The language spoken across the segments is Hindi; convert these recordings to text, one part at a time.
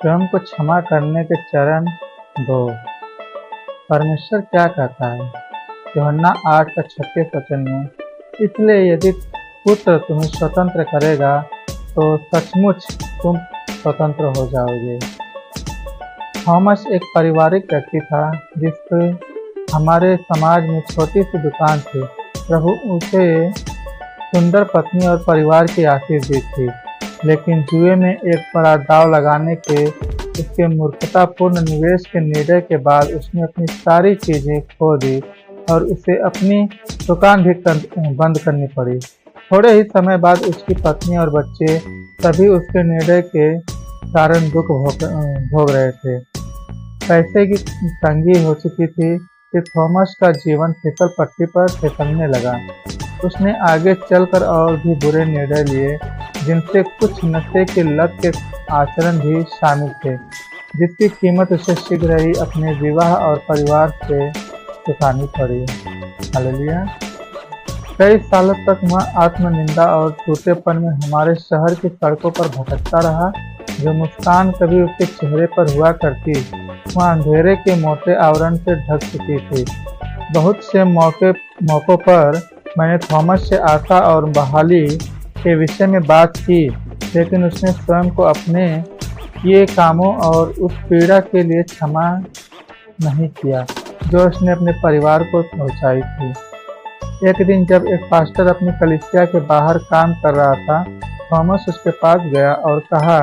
स्वयं को क्षमा करने के चरण 2। परमेश्वर क्या कहता है यूहन्ना 8:36 वचन में, इसलिए यदि पुत्र तुम्हें स्वतंत्र करेगा तो सचमुच तुम स्वतंत्र हो जाओगे। थॉमस एक पारिवारिक व्यक्ति था जिसकी हमारे समाज में छोटी सी दुकान थी। प्रभु उसे सुंदर पत्नी और परिवार की आशीष दी थी, लेकिन जुए में एक बड़ा दांव लगाने के उसके मूर्खतापूर्ण निवेश के निर्णय के बाद उसने अपनी सारी चीजें खो दी और उसे अपनी दुकान भी बंद करनी पड़ी। थोड़े ही समय बाद उसकी पत्नी और बच्चे सभी उसके निर्णय के कारण दुख भोग रहे थे। पैसे की तंगी हो चुकी थी कि थॉमस का जीवन फिसल पट्टी पर फिसलने लगा। उसने आगे चलकर और भी बुरे निर्णय लिए, जिनसे कुछ नशे की लत के आचरण भी शामिल थे, जिसकी कीमत उसे शीघ्र ही अपने विवाह और परिवार से चुकानी पड़ी। हालेलुया। कई सालों तक वह आत्मनिंदा और टूटेपन में हमारे शहर की सड़कों पर भटकता रहा। जो मुस्कान कभी उसके चेहरे पर हुआ करती, वह अंधेरे के मोटे आवरण से ढक चुकी थी। बहुत से मौकों पर मैंने थॉमस से आशा और बहाली के विषय में बात की, लेकिन उसने स्वयं को अपने किए कामों और उस पीड़ा के लिए क्षमा नहीं किया जो उसने अपने परिवार को पहुंचाई थी। एक दिन जब एक पास्टर अपनी कलीसिया के बाहर काम कर रहा था, थॉमस उसके पास गया और कहा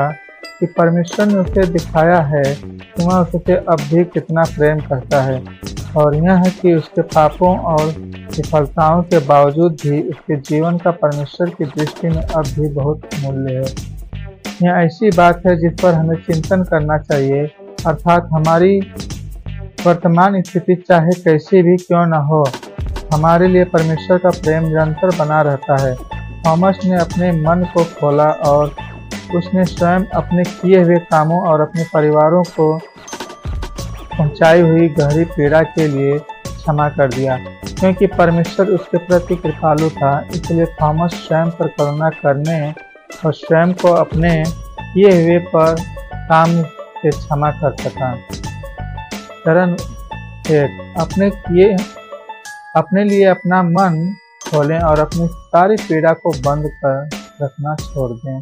कि परमेश्वर ने उसे दिखाया है कि वह उससे अब भी कितना प्रेम करता है, और यह है कि उसके पापों और विफलताओं के बावजूद भी उसके जीवन का परमेश्वर की दृष्टि में अब भी बहुत मूल्य है। यह ऐसी बात है जिस पर हमें चिंतन करना चाहिए, अर्थात हमारी वर्तमान स्थिति चाहे कैसी भी क्यों न हो, हमारे लिए परमेश्वर का प्रेम निरंतर बना रहता है। थॉमस ने अपने मन को खोला और उसने स्वयं अपने किए हुए कामों और अपने परिवारों को पहुंचाई हुई गहरी पीड़ा के लिए क्षमा कर दिया। क्योंकि परमेश्वर उसके प्रति कृपालु था, इसलिए थॉमस स्वयं पर करुणा करने और स्वयं को अपने किए हुए पर काम से क्षमा कर सका। चरण 1। अपने लिए अपना मन खोलें और अपनी सारी पीड़ा को बंद कर रखना छोड़ दें।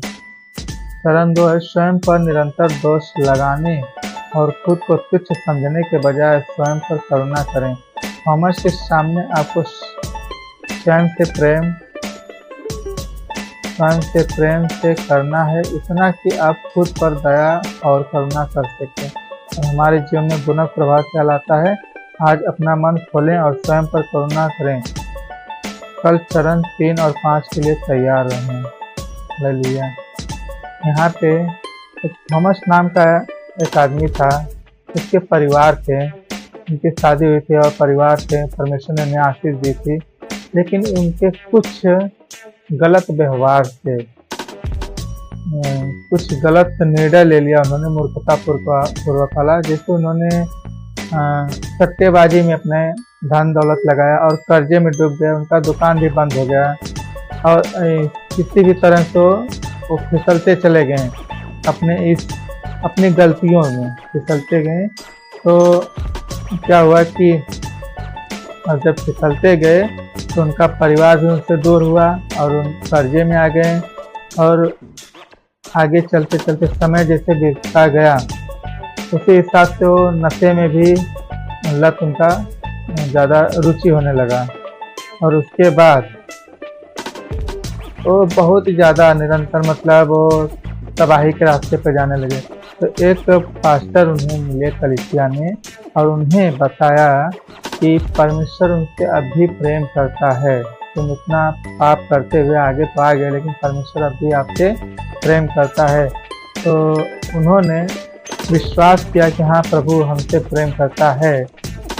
चरण 2 है स्वयं पर निरंतर दोष लगाने और खुद को तुच्छ समझने के बजाय स्वयं पर करुणा करें। थॉमस के सामने आपको स्वयं से प्रेम से करना है, इतना कि आप खुद पर दया और करुणा कर सकें और हमारे जीवन में गुणक प्रभाव कहलाता है। आज अपना मन खोलें और स्वयं पर करुणा करें। कल चरण 3 और 5 के लिए तैयार रहें। हालेलुया। यहाँ पे एक थॉमस नाम का एक आदमी था, उसके परिवार थे, उनकी शादी हुई थी और परिवार थे, परमेश्वर ने उन्हें आशीष दी थी, लेकिन उनके कुछ गलत व्यवहार से कुछ गलत निर्णय ले लिया उन्होंने, मूर्खतापूर्वक वाला, जैसे उन्होंने सट्टेबाजी में अपने धन दौलत लगाया और कर्जे में डूब गया। उनका दुकान भी बंद हो गया और किसी भी तरह से वो फिसलते चले गए, अपनी गलतियों में फिसलते गए। तो क्या हुआ कि जब फिसलते गए तो उनका परिवार भी उनसे दूर हुआ और उन कर्जे में आ गए, और आगे चलते चलते समय जैसे बीतता गया, उसी हिसाब से वो नशे में भी लत उनका ज़्यादा रुचि होने लगा, और उसके बाद वो बहुत ही ज़्यादा निरंतर वो तबाही के रास्ते पर जाने लगे। तो एक पास्टर उन्हें मिले कलीसिया में और उन्हें बताया कि परमेश्वर उनसे अभी प्रेम करता है। तुम इतना पाप करते हुए आगे तो आ गए, लेकिन परमेश्वर अभी आपसे प्रेम करता है। तो उन्होंने विश्वास किया कि हाँ, प्रभु हमसे प्रेम करता है।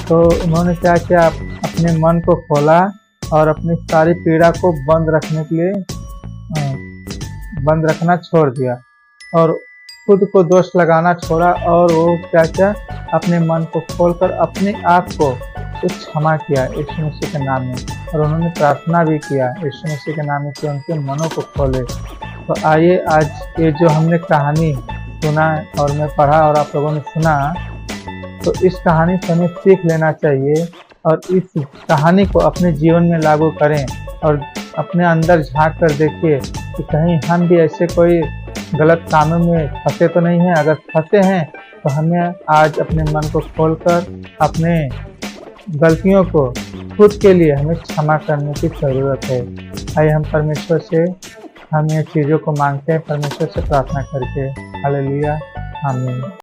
तो उन्होंने क्या किया, अपने मन को खोला और अपनी सारी पीड़ा को बंद रखना छोड़ दिया और खुद को दोष लगाना छोड़ा, और वो क्या किया, अपने मन को खोलकर अपने आप को क्षमा किया यीशु मसीह के नाम में, और उन्होंने प्रार्थना भी किया यीशु मसीह के नाम में कि उनके मनों को खोले। तो आइए आज ये जो हमने कहानी सुना और मैं पढ़ा और आप लोगों ने सुना, तो इस कहानी से हमें सीख लेना चाहिए और इस कहानी को अपने जीवन में लागू करें और अपने अंदर झाँक कर देखिए कि कहीं हम भी ऐसे कोई गलत कामों में फंसे तो नहीं हैं। अगर फंसे हैं तो हमें आज अपने मन को खोलकर अपने गलतियों को खुद के लिए हमें क्षमा करने की ज़रूरत है। आइए हम परमेश्वर से हम ये चीज़ों को मांगते हैं, परमेश्वर से प्रार्थना करके। हालेलुया, आमीन।